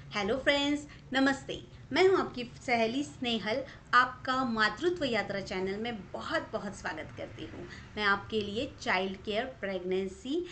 Hello friends, नमस्ते। मैं हूं आपकी सहेली स्नेहल। आपका मातृत्व यात्रा चैनल में बहुत बहुत स्वागत करती हूं। मैं आपके लिए child care, pregnancy,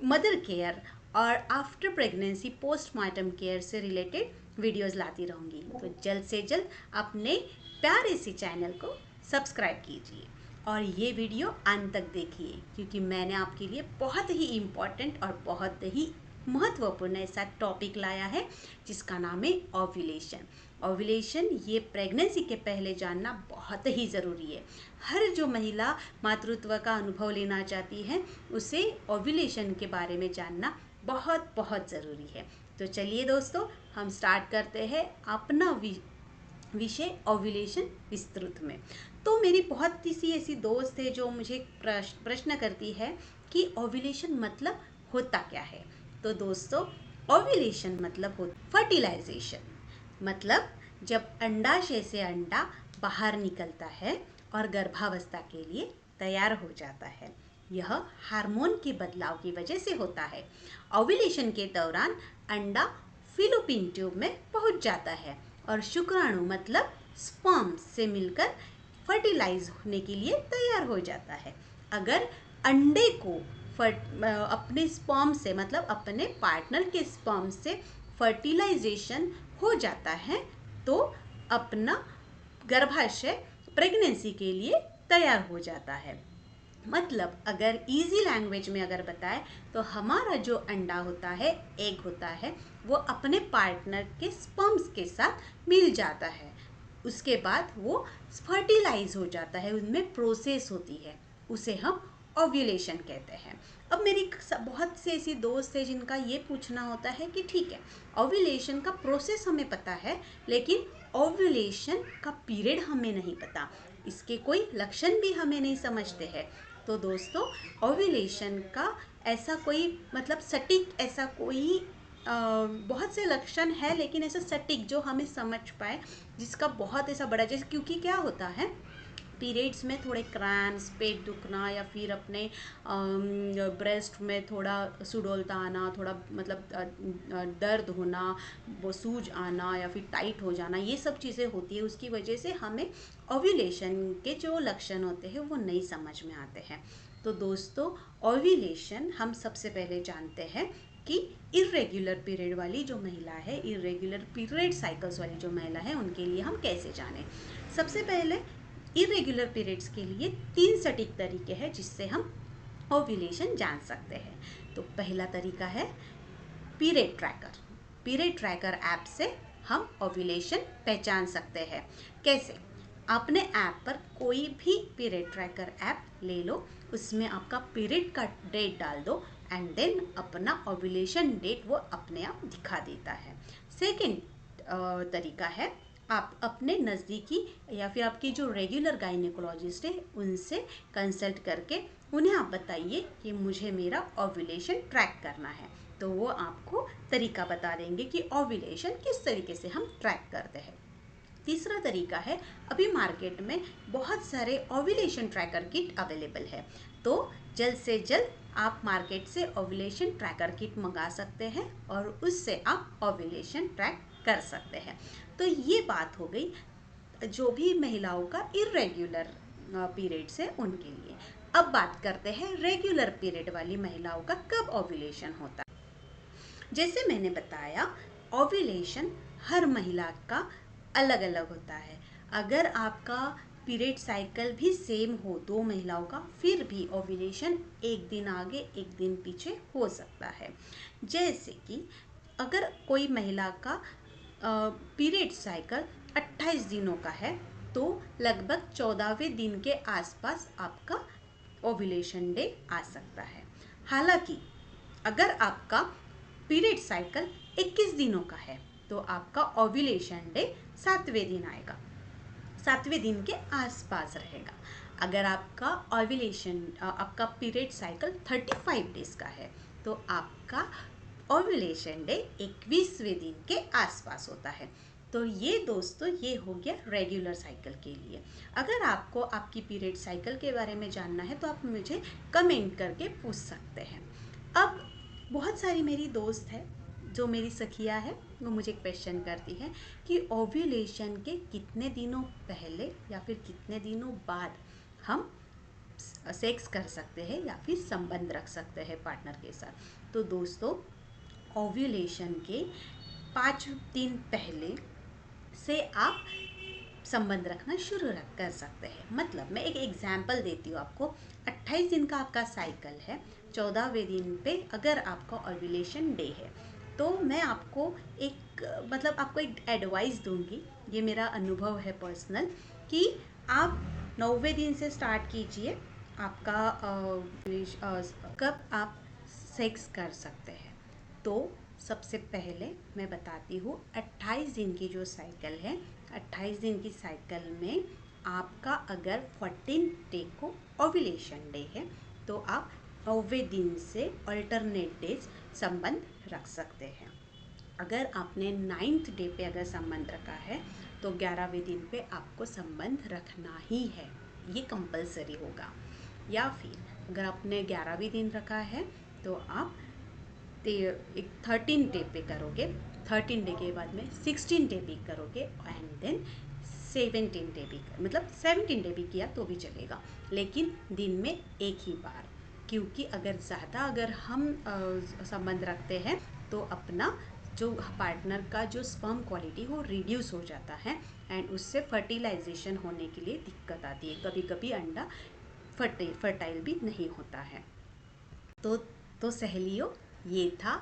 mother care और आफ्टर प्रेगनेंसी पोस्टमार्टम केयर से रिलेटेड वीडियोस लाती रहूंगी। तो जल्द से जल्द अपने प्यारे से चैनल को सब्सक्राइब कीजिए और ये वीडियो अंत तक देखिए, क्योंकि मैंने आपके लिए बहुत ही इम्पोर्टेंट और बहुत ही महत्वपूर्ण ऐसा टॉपिक लाया है जिसका नाम है ओव्यूलेशन। ओव्यूलेशन ये प्रेगनेंसी के पहले जानना बहुत ही ज़रूरी है। हर जो महिला मातृत्व का अनुभव लेना चाहती है उसे ओव्यूलेशन के बारे में जानना बहुत बहुत ज़रूरी है। तो चलिए दोस्तों, हम स्टार्ट करते हैं अपना विषय ओव्यूलेशन विस्तृत में। तो मेरी बहुत सी ऐसी दोस्त है जो मुझे प्रश्न करती है कि ओव्यूलेशन मतलब होता क्या है। तो दोस्तों, ओव्यूलेशन मतलब हो फर्टिलाइजेशन, मतलब जब अंडाशय से अंडा बाहर निकलता है और गर्भावस्था के लिए तैयार हो जाता है। यह हार्मोन के बदलाव की वजह से होता है। ओव्यूलेशन के दौरान अंडा फिलोपियन ट्यूब में पहुंच जाता है और शुक्राणु मतलब स्पर्म से मिलकर फर्टिलाइज होने के लिए तैयार हो जाता है। अगर अंडे को अपने स्पर्म से मतलब अपने पार्टनर के स्पर्म से फर्टिलाइजेशन हो जाता है तो अपना गर्भाशय प्रेगनेंसी के लिए तैयार हो जाता है। मतलब अगर इजी लैंग्वेज में अगर बताएं तो हमारा जो अंडा होता है, एग होता है, वो अपने पार्टनर के स्पर्म्स के साथ मिल जाता है। उसके बाद वो फर्टिलाइज हो जाता है, उनमें प्रोसेस होती है, उसे हम ओव्यूलेशन कहते हैं। अब मेरी बहुत से ऐसी दोस्त है जिनका ये पूछना होता है कि ठीक है, ओव्यूलेशन का प्रोसेस हमें पता है लेकिन ओव्यूलेशन का पीरियड हमें नहीं पता, इसके कोई लक्षण भी हमें नहीं समझते हैं। तो दोस्तों, ओव्यूलेशन का ऐसा कोई मतलब सटीक ऐसा कोई बहुत से लक्षण है लेकिन ऐसा सटीक जो हमें समझ पाए, जिसका बहुत ऐसा बड़ा, जैसे क्योंकि क्या होता है पीरियड्स में थोड़े क्रैम्स, पेट दुखना या फिर अपने ब्रेस्ट में थोड़ा सुडौलता आना, थोड़ा मतलब दर्द होना, वो सूज आना या फिर टाइट हो जाना, ये सब चीज़ें होती है। उसकी वजह से हमें ओव्यूलेशन के जो लक्षण होते हैं वो नहीं समझ में आते हैं। तो दोस्तों, ओव्यूलेशन हम सबसे पहले जानते हैं कि इरेग्युलर पीरियड वाली जो महिला है, इरेग्युलर पीरियड साइकिल्स वाली जो महिला है, उनके लिए हम कैसे जानें। सबसे पहले इरेग्युलर पीरियड्स के लिए 3 सटीक तरीके हैं जिससे हम ओव्यूलेशन जान सकते हैं। तो पहला तरीका है period tracker. Period tracker app से हम ओव्यूलेशन पहचान सकते हैं। कैसे? अपने ऐप पर कोई भी पीरियड ट्रैकर ऐप ले लो, उसमें आपका पीरियड का डेट डाल दो एंड देन अपना ओव्यूलेशन डेट वो अपने आप दिखा देता है। सेकेंड तरीका है, आप अपने नज़दीकी या फिर आपकी जो रेगुलर गायनेकोलॉजिस्ट है उनसे कंसल्ट करके उन्हें आप बताइए कि मुझे मेरा ओव्यूलेशन ट्रैक करना है, तो वो आपको तरीका बता देंगे कि ओव्यूलेशन किस तरीके से हम ट्रैक करते हैं। तीसरा तरीका है, अभी मार्केट में बहुत सारे ओव्यूलेशन ट्रैकर किट अवेलेबल है, तो जल्द से जल्द आप मार्केट से ओव्यूलेशन ट्रैकर किट मंगा सकते हैं और उससे आप ओव्यूलेशन ट्रैक कर सकते हैं। तो ये बात हो गई जो भी महिलाओं का इरेग्युलर पीरियड्स है उनके लिए। अब बात करते हैं रेगुलर पीरियड वाली महिलाओं का कब ओव्यूलेशन होता है। जैसे मैंने बताया, ओव्यूलेशन हर महिला का अलग अलग होता है। अगर आपका पीरियड साइकिल भी सेम हो दो महिलाओं का, फिर भी ओव्यूलेशन एक दिन आगे एक दिन पीछे हो सकता है। जैसे कि अगर कोई महिला का पीरियड साइकिल 28 दिनों का है तो लगभग 14वें दिन के आसपास आपका ओव्यूलेशन डे आ सकता है। हालांकि अगर आपका पीरियड साइकिल 21 दिनों का है तो आपका ओव्यूलेशन डे 7वें दिन आएगा, 7वें दिन के आसपास रहेगा। अगर आपका ओव्यूलेशन आपका पीरियड साइकिल 35 डेज का है तो आपका ओव्यूलेशन डे 21वें दिन के आसपास होता है। तो ये दोस्तों, ये हो गया रेगुलर साइकिल के लिए। अगर आपको आपकी पीरियड साइकिल के बारे में जानना है तो आप मुझे कमेंट करके पूछ सकते हैं। अब बहुत सारी मेरी दोस्त है जो मेरी सखियाँ है, वो मुझे क्वेश्चन करती है कि ओव्यूलेशन के कितने दिनों पहले या फिर कितने दिनों बाद हम सेक्स कर सकते हैं या फिर संबंध रख सकते हैं पार्टनर के साथ। तो दोस्तों, ओव्यूलेशन के 5 दिन पहले से आप संबंध रखना शुरू कर सकते हैं। मतलब मैं एक एग्जाम्पल देती हूँ आपको। 28 दिन का आपका साइकिल है, 14वें दिन पे अगर आपका ओव्यूलेशन डे है, तो मैं आपको आपको एक एडवाइस दूंगी, ये मेरा अनुभव है पर्सनल, कि आप 9वें दिन से स्टार्ट कीजिए आपका कब आप सेक्स कर सकते हैं। तो सबसे पहले मैं बताती हूँ, 28 दिन की जो साइकिल है, 28 दिन की साइकिल में आपका अगर 14 डे को ओव्यूलेशन डे है, तो आप 9वें दिन से अल्टरनेट डेज संबंध रख सकते हैं। अगर आपने 9th डे पे अगर संबंध रखा है, तो 11वें दिन पे आपको संबंध रखना ही है, ये कंपलसरी होगा। या फिर अगर आपने 11वें दिन रखा है, तो आप 13 डे पे करोगे, 13 डे के बाद में 16 डे भी करोगे, एंड देन 17 डे भी मतलब 17 डे भी किया तो भी चलेगा, लेकिन दिन में एक ही बार। क्योंकि अगर हम संबंध रखते हैं तो अपना जो पार्टनर का जो स्पर्म क्वालिटी वो रिड्यूस हो जाता है, एंड उससे फर्टिलाइजेशन होने के लिए दिक्कत आती है। कभी कभी अंडा फर्टाइल भी नहीं होता है। तो सहेलियों, ये था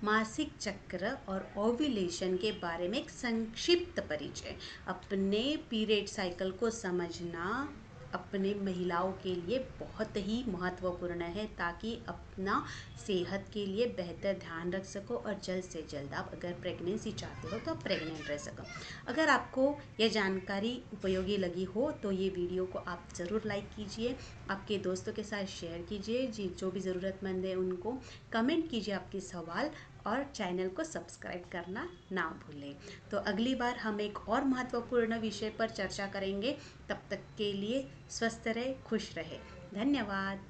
मासिक चक्र और ओव्यूलेशन के बारे में एक संक्षिप्त परिचय। अपने पीरियड साइकिल को समझना अपने महिलाओं के लिए बहुत ही महत्वपूर्ण है, ताकि अपना सेहत के लिए बेहतर ध्यान रख सको और जल्द से जल्द आप अगर प्रेगनेंसी चाहते हो तो आप प्रेग्नेंट रह सको। अगर आपको यह जानकारी उपयोगी लगी हो तो ये वीडियो को आप ज़रूर लाइक कीजिए, आपके दोस्तों के साथ शेयर कीजिए, जो भी ज़रूरतमंद है उनको कमेंट कीजिए आपके सवाल, और चैनल को सब्सक्राइब करना ना भूलें। तो अगली बार हम एक और महत्वपूर्ण विषय पर चर्चा करेंगे। तब तक के लिए स्वस्थ रहे, खुश रहे। धन्यवाद।